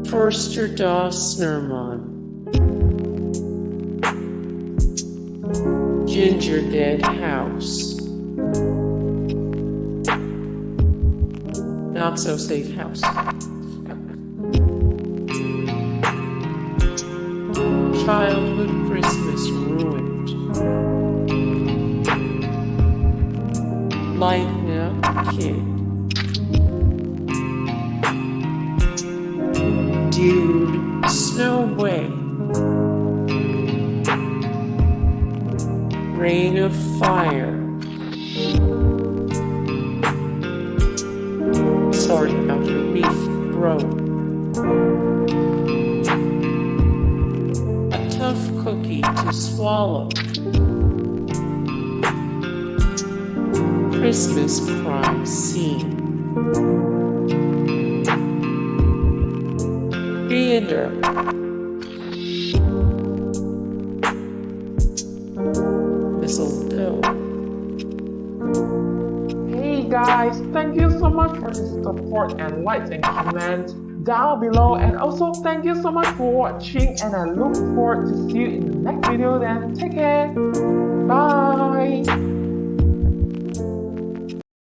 Frerster Da Snermahn, Gingerdead House, Not So Safe House, Childhood Christmas Ruined, Lighten Up Kid, Dude, Snow Way, Rein of Fire, sorry about your Wreath, bro. A tough cookie to swallow. Christmas crime scene. Reinderp. Mistle Doh. Hey guys, thank you so much for the support and likes and comments down below, and also thank you so much for watching, and I look forward to see you in the next video. Then take care, bye.